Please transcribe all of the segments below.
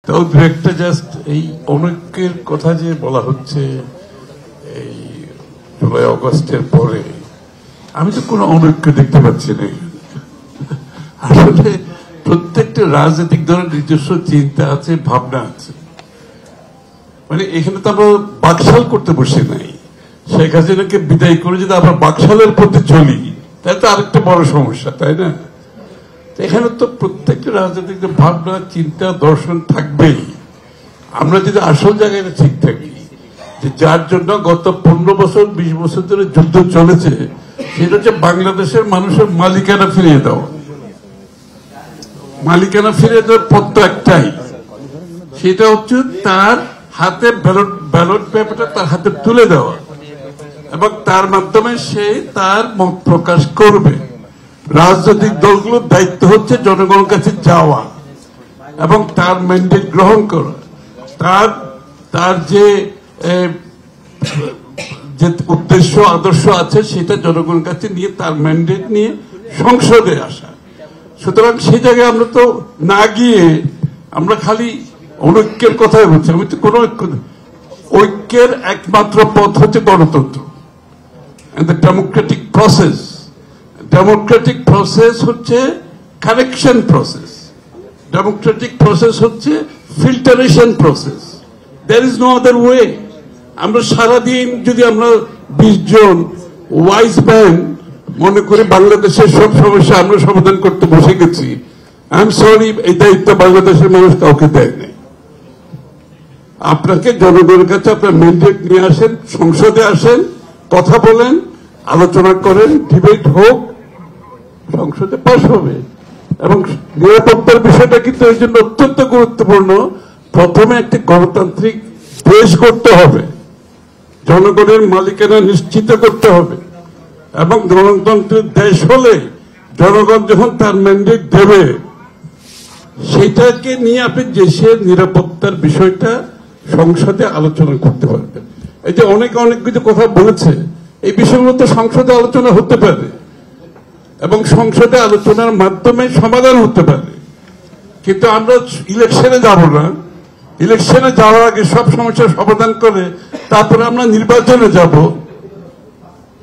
তাও দু একটা জাস্ট এই অনেকের কথা যে বলা হচ্ছে এই জুলাই অগস্টের পরে, আমি তো কোনো অনৈক্য দেখতে পাচ্ছি না। আসলে প্রত্যেকটা রাজনৈতিক দলের নিজস্ব চিন্তা আছে, ভাবনা আছে। মানে এখানে তো আমরা বাকশাল করতে বসে নাই। শেখ হাসিনাকে বিদায় করে যদি আমরা বাকশালের প্রতি চলি, তাহলে তো আরেকটা বড় সমস্যা, তাই না? এখানে তো প্রত্যেকটা রাজনৈতিক ভাবনা, চিন্তা, দর্শন থাকবেই। আমরা যদি আসল জায়গায় ঠিক থাকি, যে যার জন্য গত 15 বছর 20 বছর ধরে যুদ্ধ চলেছে, সেটা হচ্ছে বাংলাদেশের মানুষের মালিকানা ফিরিয়ে দেওয়া। মালিকানা ফিরিয়ে দেওয়ার পথ তো একটাই, সেটা হচ্ছে তার হাতে ব্যালট পেপারটা তার হাতে তুলে দেওয়া, এবং তার মাধ্যমে সে তার মত প্রকাশ করবে। রাজনৈতিক দলগুলোর দায়িত্ব হচ্ছে জনগণের কাছে যাওয়া এবং তার ম্যান্ডেট গ্রহণ করা, তার যে উদ্দেশ্য আদর্শ আছে সেটা জনগণের কাছে নিয়ে তার ম্যান্ডেট নিয়ে সংসদে আসা। সুতরাং সেই জায়গায় আমরা তো না গিয়ে আমরা খালি অনৈক্যের কথাই বলছি। আমি তো কোন ঐক্যের একমাত্র পথ হচ্ছে গণতন্ত্র, ডেমোক্রেটিক প্রসেস। ডেমোক্রেটিক প্রসেস হচ্ছে কারেকশন প্রসেস, ডেমোক্রেটিক প্রসেস হচ্ছে filtration process. There is no other way. আমরা সারাদিন যদি আমরা 20 জন ওয়াইজ ম্যান মনে করি বাংলাদেশের সব সমস্যা আমরা সমাধান করতে বসে গেছি, আই এম সরি, এই দায়িত্ব বাংলাদেশের মানুষ কাউকে দেয় নাই। আপনাকে জনগণের কাছে আপনার ম্যান্ডেট নিয়ে আসেন, সংসদে আসেন, কথা বলেন, আলোচনা করেন, ডিবেট হোক, সংসদে পাস হবে। এবং নিরাপত্তার বিষয়টা কিন্তু এই জন্য অত্যন্ত গুরুত্বপূর্ণ। প্রথমে একটি গণতান্ত্রিক দেশ করতে হবে, জনগণের মালিকানা নিশ্চিত করতে হবে, এবং গণতন্ত্রের দেশ হলে জনগণ যখন তার ম্যান্ডেট দেবে, সেটাকে নিয়ে আপনি দেশের নিরাপত্তার বিষয়টা সংসদে আলোচনা করতে পারবেন। এই যে অনেক কিছু কথা বলেছে, এই বিষয়গুলো তো সংসদে আলোচনা হতে পারে এবং সংসদে আলোচনার মাধ্যমে সমাধান হতে পারে। কিন্তু আমরা ইলেকশনে যাব না, ইলেকশনে যাওয়ার আগে সব সমস্যার সমাধান করে তারপরে আমরা নির্বাচনে যাব।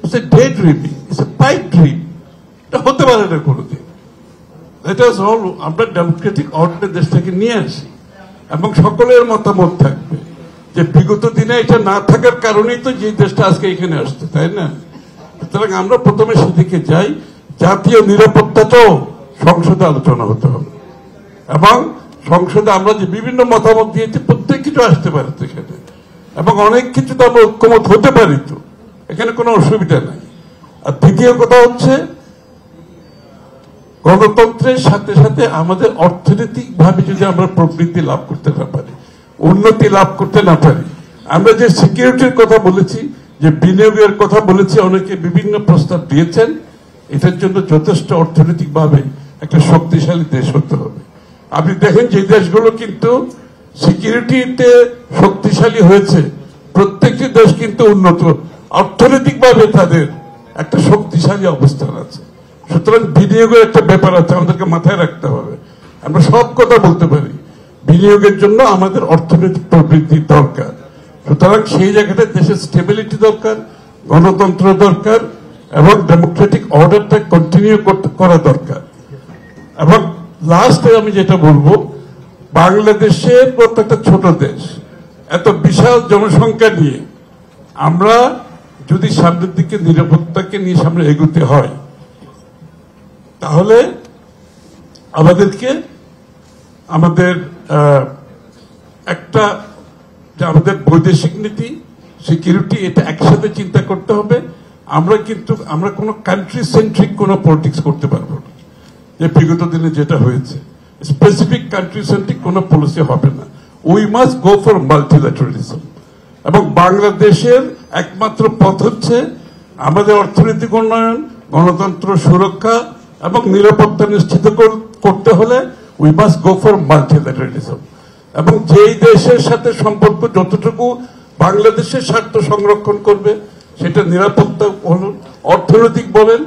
It's a day dreaming, it's a pipe dream. এটা হতে পারে না কোনোদিন। এটা হল আমরা ডেমোক্রেটিক অর্ডারে দেশটাকে নিয়ে আসি এবং সকলের মতামত থাকবে যে বিগত দিনে এটা না থাকার কারণেই তো যে দেশটা আজকে এখানে আসছে, তাই না? সুতরাং আমরা প্রথমে সেদিকে যাই। জাতীয় নিরাপত্তাটাও সংসদে আলোচনা হতে হবে, এবং সংসদে আমরা যে বিভিন্ন মতামত দিয়েছি প্রত্যেক কিছু আসতে পারে সেখানে, এবং অনেক কিছু তো আমরা ঐক্যমত হতে পারি, তো এখানে কোনো অসুবিধা নাই। আর দ্বিতীয় কথা হচ্ছে গণতন্ত্রের সাথে সাথে আমাদের অর্থনৈতিক ভাবে যদি আমরা প্রবৃদ্ধি লাভ করতে না পারি, উন্নতি লাভ করতে না পারি, আমরা যে সিকিউরিটির কথা বলেছি, যে বিনিয়োগের কথা বলেছি, অনেকে বিভিন্ন প্রস্তাব দিয়েছেন, এটার জন্য যথেষ্ট অর্থনৈতিক ভাবে একটা শক্তিশালী দেশ হতে হবে। আপনি দেখেন যে দেশগুলো কিন্তু সিকিউরিটিতে শক্তিশালী হয়েছে, প্রত্যেকটি দেশ কিন্তু উন্নত অর্থনৈতিক ভাবে তাদের একটা শক্তিশালী অবস্থান আছে। সুতরাং বিনিয়োগের একটা ব্যাপার আছে, আমাদেরকে মাথায় রাখতে হবে। আমরা সব কথা বলতে পারি, বিনিয়োগের জন্য আমাদের অর্থনৈতিক প্রবৃদ্ধি দরকার। সুতরাং সেই জায়গাটা দেশের স্টেবিলিটি দরকার, গণতন্ত্র দরকার, এবং ডেমোক্রেটিক অর্ডারটা কন্টিনিউ করা দরকার। এবং লাস্টে আমি যেটা বলবো, বাংলাদেশের মতো একটা ছোট দেশ, এত বিশাল জনসংখ্যা নিয়ে আমরা যদি সামনের দিকে নিরাপত্তাকে নিয়ে সামনে এগোতে হয়, তাহলে আমাদেরকে আমাদের একটা যে আমাদের বৈদেশিক নীতি, সিকিউরিটি, এটা একসাথে চিন্তা করতে হবে। আমরা কোনো কান্ট্রি সেন্ট্রিক কোনো পলিটিক্স করতে পারবো না, যে বিগত দিনে যেটা হয়েছে। স্পেসিফিক কান্ট্রি সেন্ট্রিক কোনো পলিসি হবে না। We must go for মাল্টিল্যাটারালিজম। এবং বাংলাদেশের একমাত্র পথ হচ্ছে আমাদের অর্থনৈতিক উন্নয়ন, গণতন্ত্র সুরক্ষা এবং নিরাপত্তা নিশ্চিত করতে হলে উই মাস্ট গো ফর মাল্টিল্যাটারালিজম। এবং যেই দেশের সাথে সম্পর্ক যতটুকু বাংলাদেশের স্বার্থ সংরক্ষণ করবে, সেটা নিরাপত্তা বলুন, অর্থনৈতিক বলেন,